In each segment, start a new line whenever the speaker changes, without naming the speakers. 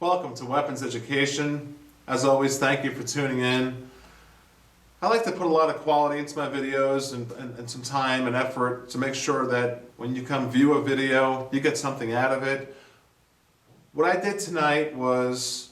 Welcome to Weapons Education. As always, thank you for tuning in. I like to put a lot of quality into my videos and some time and effort to make sure that when you come view a video, you get something out of it. What I did tonight was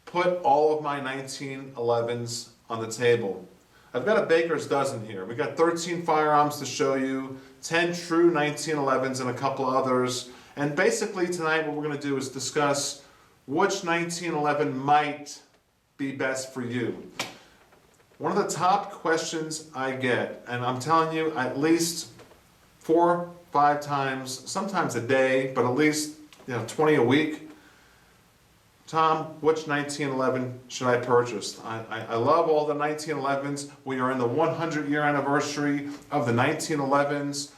put all of my 1911s on the table. I've got a baker's dozen here. We got 13 firearms to show you, 10 true 1911s and a couple others. And basically tonight what we're going to do is discuss which 1911 might be best for you. One of the top questions I get, and I'm telling you at least 4, 5 times, sometimes a day, but at least 20 a week. Tom, which 1911 should I purchase? I love all the 1911s. We are in the 100-year anniversary of the 1911s.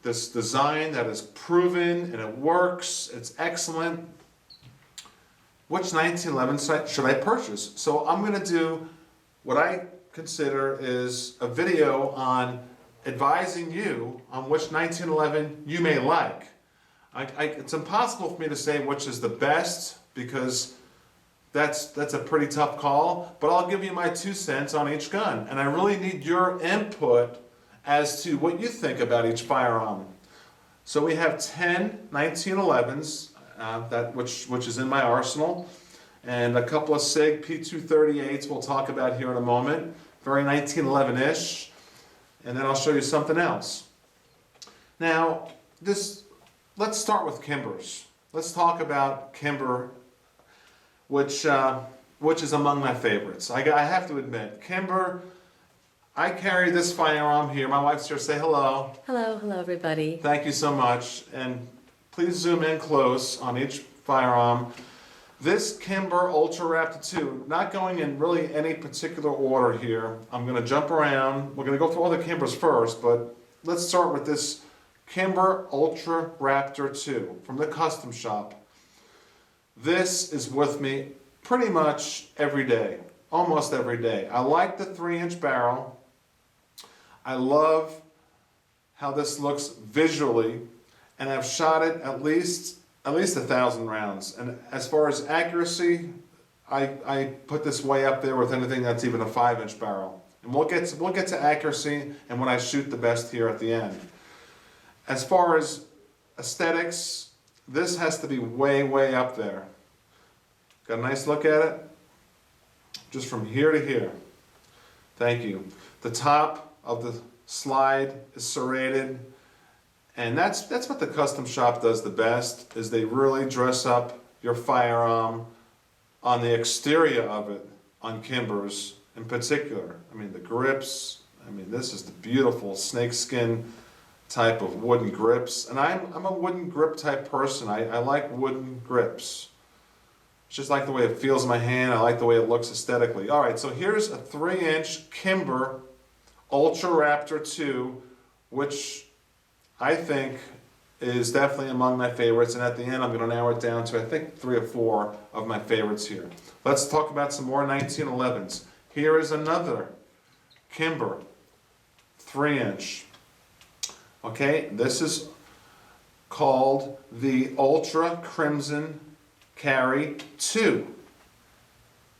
This design that is proven and it works, it's excellent. Which 1911 should I purchase? So I'm going to do what I consider is a video on advising you on which 1911 you may like. It's impossible for me to say which is the best because that's a pretty tough call, but I'll give you my 2 cents on each gun. And I really need your input as to what you think about each firearm. So we have 10 1911s, which is in my arsenal, and a couple of SIG P238s we'll talk about here in a moment, very 1911-ish, and then I'll show you something else. Now, let's start with Kimbers. Let's talk about Kimber, which is among my favorites. I have to admit, Kimber. I carry this firearm here. My wife's here. Say hello.
Hello everybody.
Thank you so much. And please zoom in close on each firearm. This Kimber Ultra Raptor 2, not going in really any particular order here. I'm going to jump around. We're going to go through all the Kimbers first, but let's start with this Kimber Ultra Raptor 2 from the Custom Shop. This is with me pretty much every day, almost every day. I like the 3-inch barrel. I love how this looks visually, and I've shot it at least 1,000 rounds. And as far as accuracy, I put this way up there with anything that's even a 5-inch barrel. And we'll get to accuracy and when I shoot the best here at the end. As far as aesthetics, this has to be way, way up there. Got a nice look at it? Just from here to here. Thank you. The top of the slide is serrated, and that's what the Custom Shop does the best, is they really dress up your firearm on the exterior of it, on Kimbers in particular. I mean the grips, this is the beautiful snakeskin type of wooden grips, and I'm a wooden grip type person. I like wooden grips. It's just like the way it feels in my hand. I like the way it looks aesthetically. All right, so here's a 3-inch Kimber Ultra Raptor 2, which I think is definitely among my favorites. And at the end, I'm going to narrow it down to, I think, 3 or 4 of my favorites here. Let's talk about some more 1911s. Here is another Kimber 3-inch. Okay, this is called the Ultra Crimson Carry 2.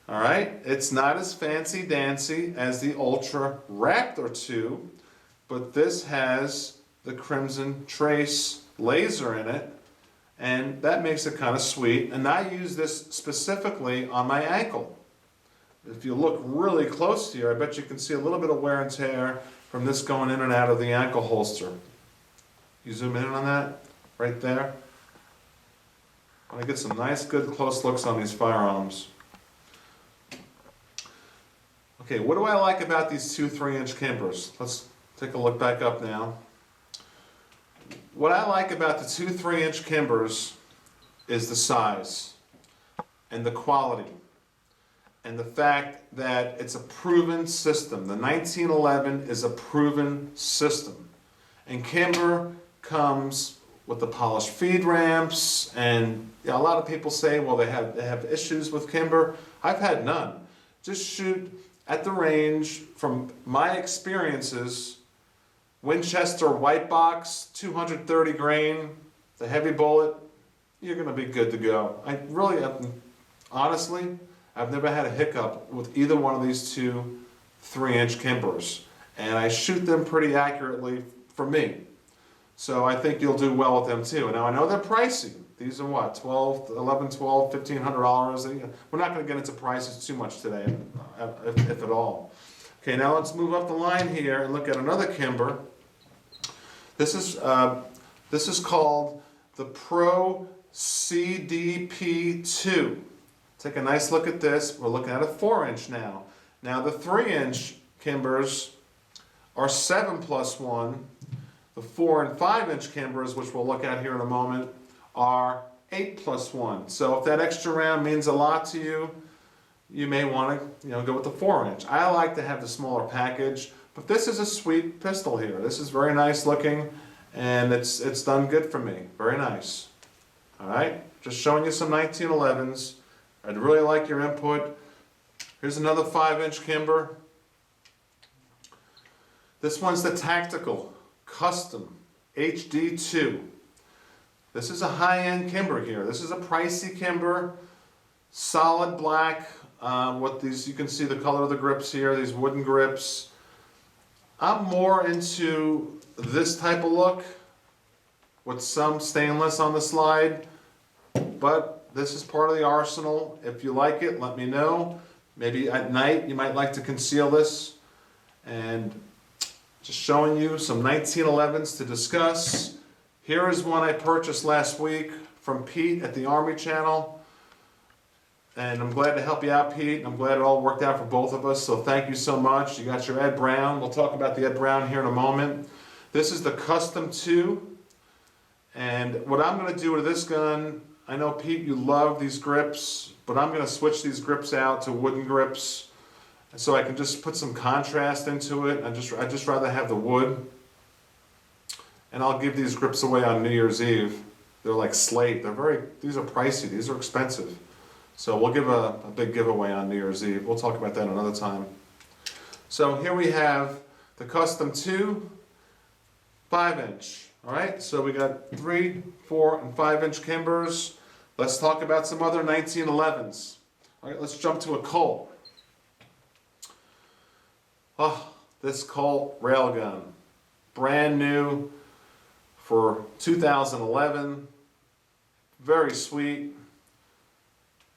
All right, it's not as fancy dancy as the Ultra Raptor 2, but this has the Crimson Trace laser in it, and that makes it kind of sweet. And I use this specifically on my ankle. If you look really close here, I bet you can see a little bit of wear and tear from this going in and out of the ankle holster. You zoom in on that, right there. I want to get some nice, good, close looks on these firearms. Okay, what do I like about these 2 3-inch Kimbers? Let's take a look back up now. What I like about the 2 3-inch Kimbers is the size and the quality and the fact that it's a proven system. The 1911 is a proven system. And Kimber comes with the polished feed ramps, and a lot of people say, well, they have issues with Kimber. I've had none. Just shoot at the range. From my experiences, Winchester white box, 230 grain, the heavy bullet, you're going to be good to go. Honestly, I've never had a hiccup with either one of these two 3-inch Kimbers. And I shoot them pretty accurately for me. So I think you'll do well with them too. Now I know they're pricey. These are what, $1,500. We're not going to get into prices too much today, if at all. Okay, now let's move up the line here and look at another Kimber. This is called the Pro CDP2. Take a nice look at this. We're looking at a 4-inch now. Now the 3-inch Kimbers are 7+1. The 4 and 5-inch Kimbers, which we'll look at here in a moment, are 8+1. So if that extra round means a lot to you, you may want to go with the 4-inch. I like to have the smaller package, but this is a sweet pistol here. This is very nice looking, and it's done good for me. Very nice. All right, just showing you some 1911s. I'd really like your input. Here's another 5-inch Kimber. This one's the Tactical Custom HD2. This is a high-end Kimber here. This is a pricey Kimber, solid black. With these, you can see the color of the grips here, these wooden grips. I'm more into this type of look with some stainless on the slide, but this is part of the arsenal. If you like it, let me know. Maybe at night you might like to conceal this. And just showing you some 1911s to discuss. Here is one I purchased last week from Pete at the Army Channel. And I'm glad to help you out, Pete. I'm glad it all worked out for both of us, so thank you so much. You got your Ed Brown. We'll talk about the Ed Brown here in a moment. This is the Custom 2. And what I'm going to do with this gun, I know, Pete, you love these grips, but I'm going to switch these grips out to wooden grips so I can just put some contrast into it. I'd just rather have the wood. And I'll give these grips away on New Year's Eve. They're like slate. These are pricey. These are expensive. So we'll give a big giveaway on New Year's Eve. We'll talk about that another time. So here we have the Custom 2 5-inch. All right, so we got 3, 4, and 5-inch Kimbers. Let's talk about some other 1911s. All right, let's jump to a Colt. Oh, this Colt railgun, brand new for 2011. Very sweet.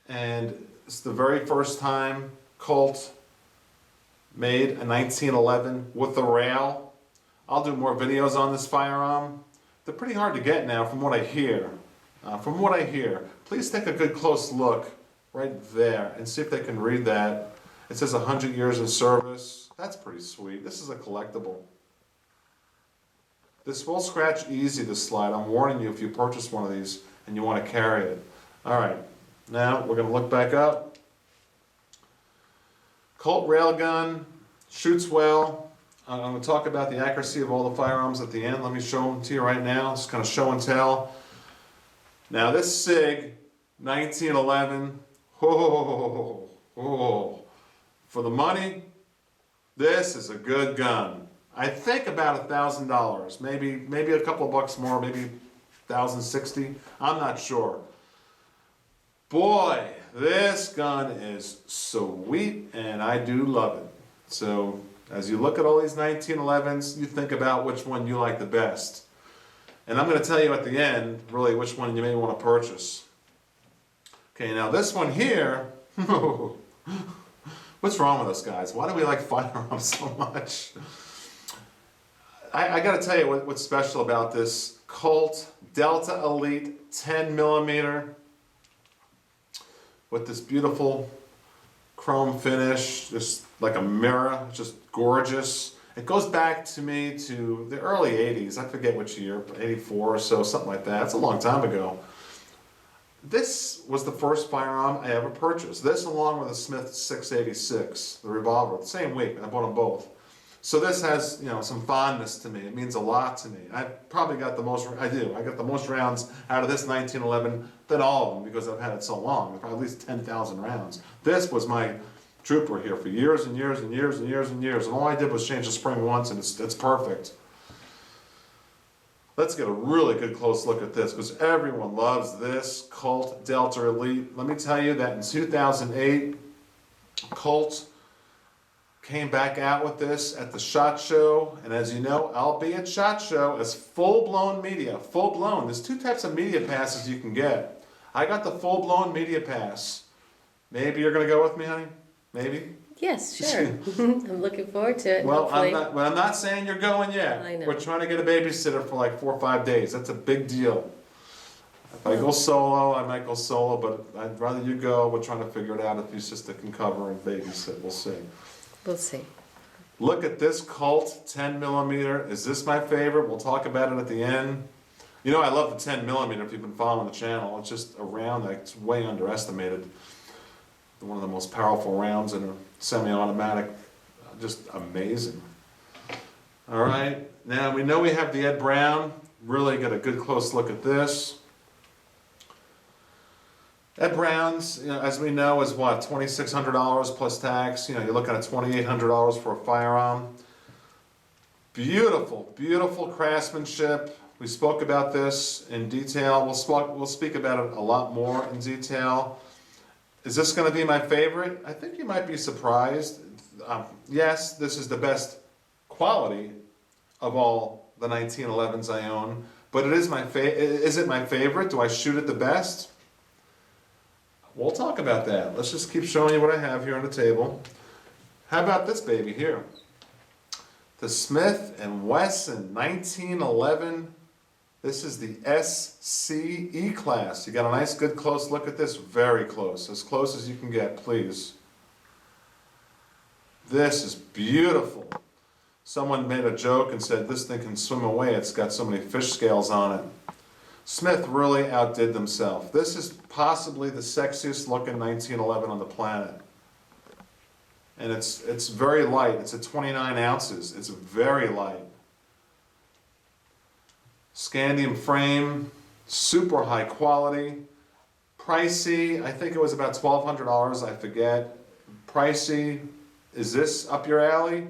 And it's the very first time Colt made a 1911 with a rail. I'll do more videos on this firearm. They're pretty hard to get now from what I hear. Please take a good close look right there and see if they can read that. It says 100 years in service. That's pretty sweet. This is a collectible. This will scratch easy, this slide. I'm warning you if you purchase one of these and you want to carry it. All right, now we're going to look back up. Colt railgun, shoots well. I'm going to talk about the accuracy of all the firearms at the end. Let me show them to you right now. Just kind of show and tell. Now this SIG 1911, for the money, this is a good gun. I think about $1,000, maybe a couple of bucks more, maybe $1,060. I'm not sure. Boy, this gun is sweet, and I do love it. So as you look at all these 1911s, you think about which one you like the best. And I'm going to tell you at the end, really, which one you may want to purchase. Okay, now this one here, what's wrong with us guys? Why do we like firearms so much? I got to tell you what's special about this Colt Delta Elite 10 millimeter with this beautiful chrome finish, just like a mirror, just gorgeous. It goes back to me to the early 80s. I forget which year, 84 or so, something like that. It's a long time ago. This was the first firearm I ever purchased. This along with a Smith 686, the revolver, the same week. I bought them both. So this has, some fondness to me. It means a lot to me. I probably got the most, I got the most rounds out of this 1911 than all of them because I've had it so long, at least 10,000 rounds. This was my trooper here for years and years and years and years and years. And all I did was change the spring once and it's perfect. Let's get a really good close look at this because everyone loves this Colt Delta Elite. Let me tell you that in 2008, Colt came back out with this at the SHOT Show, and as you know, I'll be at SHOT Show as full-blown media, full-blown. There's two types of media passes you can get. I got the full-blown media pass. Maybe you're going to go with me, honey? Maybe?
Yes, sure. I'm looking forward to it.
Well,
hopefully.
I'm not saying you're going yet.
I know.
We're trying to get a babysitter for like 4 or 5 days. That's a big deal. If I go solo, I might go solo, but I'd rather you go. We're trying to figure it out if your sister can cover and babysit. We'll see.
We'll see.
Look at this Colt 10 millimeter. Is this my favorite? We'll talk about it at the end. You know I love the 10 millimeter if you've been following the channel. It's just a round that's way underestimated. One of the most powerful rounds in a semi-automatic. Just amazing. All right, now we know we have the Ed Brown. Really get a good close look at this. Ed Brown's, as we know, is what, $2,600 plus tax. You're looking at $2,800 for a firearm. Beautiful, beautiful craftsmanship. We spoke about this in detail. We'll speak about it a lot more in detail. Is this going to be my favorite? I think you might be surprised. Yes, this is the best quality of all the 1911s I own, but it is is it my favorite? Do I shoot it the best? We'll talk about that. Let's just keep showing you what I have here on the table. How about this baby here? The Smith & Wesson 1911. This is the SCE class. You got a nice good close look at this. Very close. As close as you can get, please. This is beautiful. Someone made a joke and said this thing can swim away. It's got so many fish scales on it. Smith really outdid themselves. This is possibly the sexiest looking 1911 on the planet. And it's very light. It's at 29 ounces. It's very light. Scandium frame, super high quality. Pricey, I think it was about $1,200, I forget. Pricey, is this up your alley?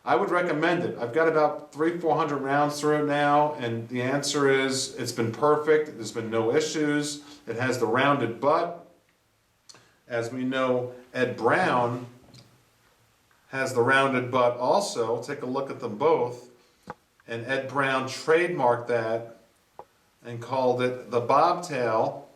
I would recommend it. I've got about 300-400 rounds through it now, and the answer is it's been perfect. There's been no issues. It has the rounded butt. As we know, Ed Brown has the rounded butt also. Take a look at them both. And Ed Brown trademarked that and called it the bobtail.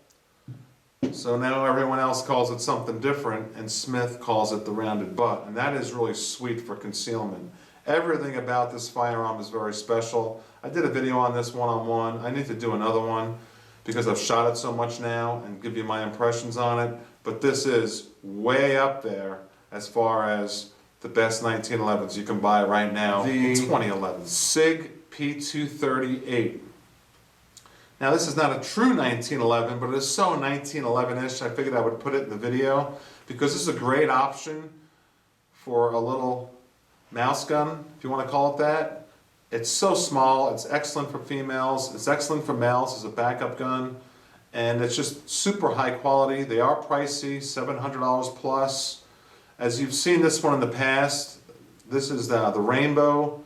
So now everyone else calls it something different, and Smith calls it the rounded butt. And that is really sweet for concealment. Everything about this firearm is very special. I did a video on this one-on-one. I need to do another one because I've shot it so much now and give you my impressions on it. But this is way up there as far as the best 1911s you can buy right now. The 2011 SIG P238. Now this is not a true 1911, but it is so 1911-ish. I figured I would put it in the video because this is a great option for a little mouse gun, if you want to call it that. It's so small, it's excellent for females, it's excellent for males as a backup gun, and it's just super high quality. They are pricey, $700 plus. As you've seen this one in the past, this is the rainbow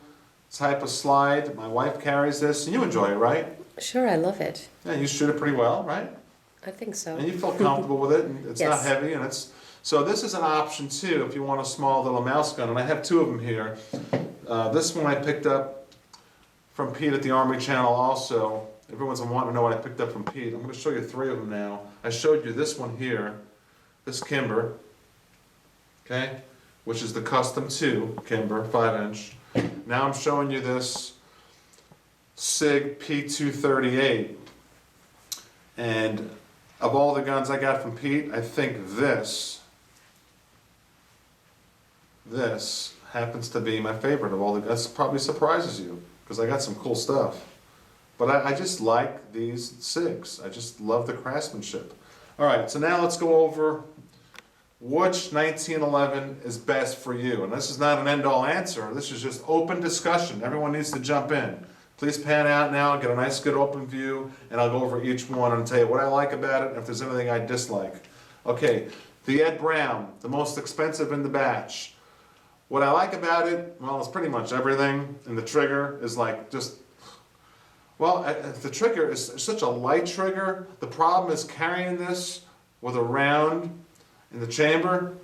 type of slide. My wife carries this, and you enjoy it, right?
Sure, I love it.
Yeah, you shoot it pretty well, right?
I think so.
And you feel comfortable with it, and it's not
Yes.
heavy, and it's... So this is an option too if you want a small little mouse gun, and I have two of them here. This one I picked up from Pete at the Army Channel also. Everyone's wanting to know what I picked up from Pete. I'm going to show you three of them now. I showed you this one here, this Kimber, okay, which is the Custom 2 Kimber, 5-inch. Now I'm showing you this SIG P238, and of all the guns I got from Pete, I think this happens to be my favorite of all the guns. Probably surprises you because I got some cool stuff. But I just like these SIGs. I just love the craftsmanship. All right, so now let's go over which 1911 is best for you. And this is not an end-all answer. This is just open discussion. Everyone needs to jump in. Please pan out now, get a nice good open view, and I'll go over each one and tell you what I like about it and if there's anything I dislike. Okay, the Ed Brown, the most expensive in the batch. What I like about it, well, it's pretty much everything. And the trigger is like just Well, the trigger is such a light trigger. The problem is carrying this with a round in the chamber.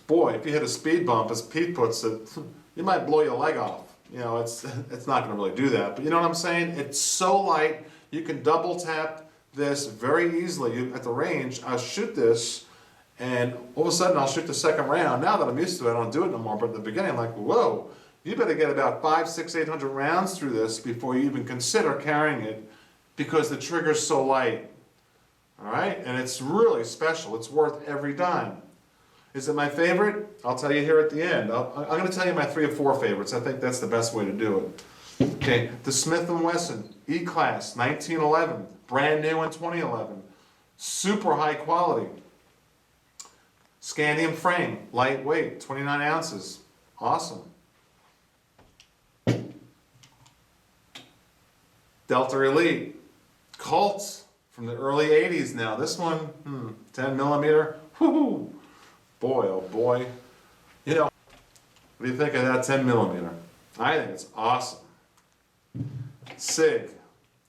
Boy, if you hit a speed bump, as Pete puts it, you might blow your leg off. You know, it's not going to really do that. But you know what I'm saying? It's so light, you can double tap this very easily. At the range, I'll shoot this, and all of a sudden I'll shoot the second round. Now that I'm used to it, I don't do it no more. But at the beginning, I'm like, whoa, you better get about 500, 600, 800 rounds through this before you even consider carrying it, because the trigger's so light. All right? And it's really special. It's worth every dime. Is it my favorite? I'll tell you here at the end. I'm going to tell you my 3 or 4 favorites. I think that's the best way to do it. Okay, the Smith & Wesson E-Class 1911, brand new in 2011. Super high quality. Scandium frame, lightweight, 29 ounces. Awesome. Delta Elite, Colts from the early 80s now. This one, 10 millimeter. Whoo-hoo. Boy, oh boy. You know, what do you think of that 10 millimeter? I think it's awesome. SIG,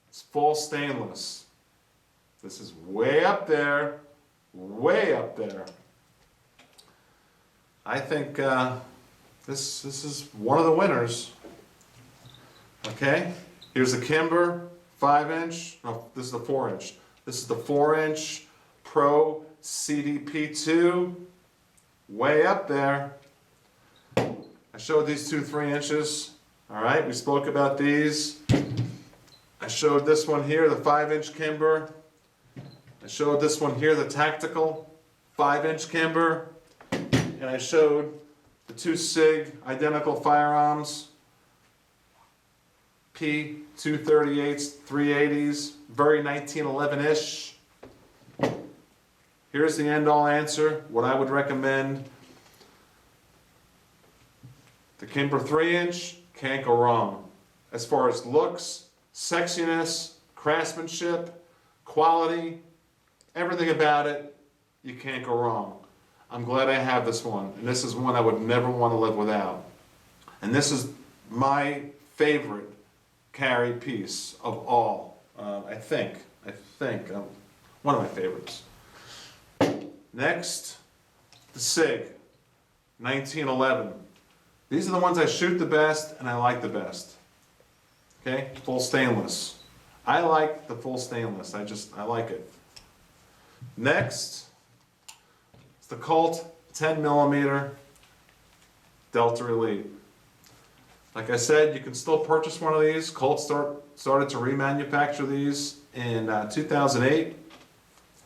it's full stainless. This is way up there, way up there. I think this is one of the winners. Okay, here's the Kimber 5-inch. No, this is the 4-inch. This is the 4-inch Pro CDP2. Way up there. I showed these two 3-inches. All right, we spoke about these. I showed this one here, the 5-inch Kimber. I showed this one here, the tactical 5-inch Kimber. And I showed the 2 SIG identical firearms. P238s, 380s, very 1911-ish. Here's the end-all answer, what I would recommend. The Kimber 3-inch, can't go wrong. As far as looks, sexiness, craftsmanship, quality, everything about it, you can't go wrong. I'm glad I have this one, and this is one I would never want to live without. And this is my favorite carry piece of all, I think, one of my favorites. Next, the SIG, 1911. These are the ones I shoot the best and I like the best. Okay, full stainless. I like the full stainless, I like it. Next, it's the Colt 10 millimeter Delta Elite. Like I said, you can still purchase one of these. Colt started to remanufacture these in 2008.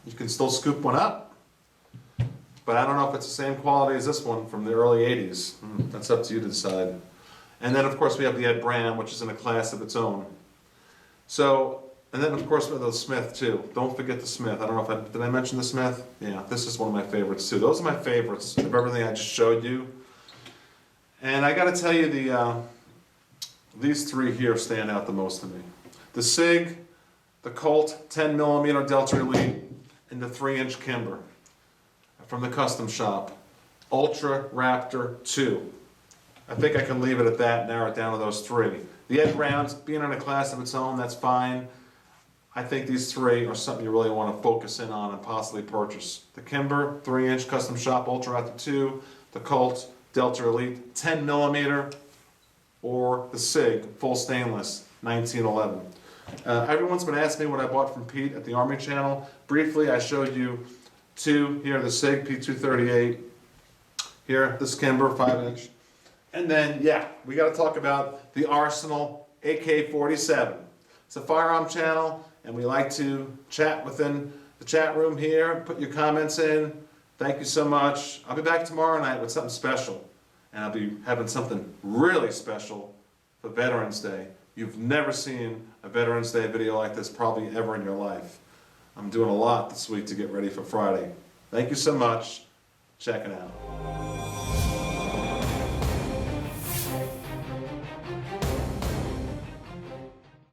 You can still scoop one up. But I don't know if it's the same quality as this one from the early 80s. That's up to you to decide. And then of course we have the Ed Brand, which is in a class of its own. So, and then of course we have the Smith too. Don't forget the Smith. I don't know if did I mention the Smith? Yeah, this is one of my favorites too. Those are my favorites of everything I just showed you. And I gotta tell you, these 3 here stand out the most to me. The SIG, the Colt 10 millimeter Delta Elite, and the 3-inch Kimber from the custom shop, Ultra Raptor 2. I think I can leave it at that, narrow it down to those 3. The Ed Rounds, being in a class of its own, that's fine. I think these 3 are something you really want to focus in on and possibly purchase. The Kimber 3-inch custom shop, Ultra Raptor 2, the Colt Delta Elite 10 millimeter, or the SIG full stainless 1911. Everyone's been asking me what I bought from Pete at the Army Channel. Briefly, I showed you 2 here, the SIG P238. Here, this Kimber 5-inch. And then, yeah, we got to talk about the Arsenal AK-47. It's a firearm channel, and we like to chat within the chat room here. Put your comments in. Thank you so much. I'll be back tomorrow night with something special. And I'll be having something really special for Veterans Day. You've never seen a Veterans Day video like this probably ever in your life. I'm doing a lot this week to get ready for Friday. Thank you so much. Check it out.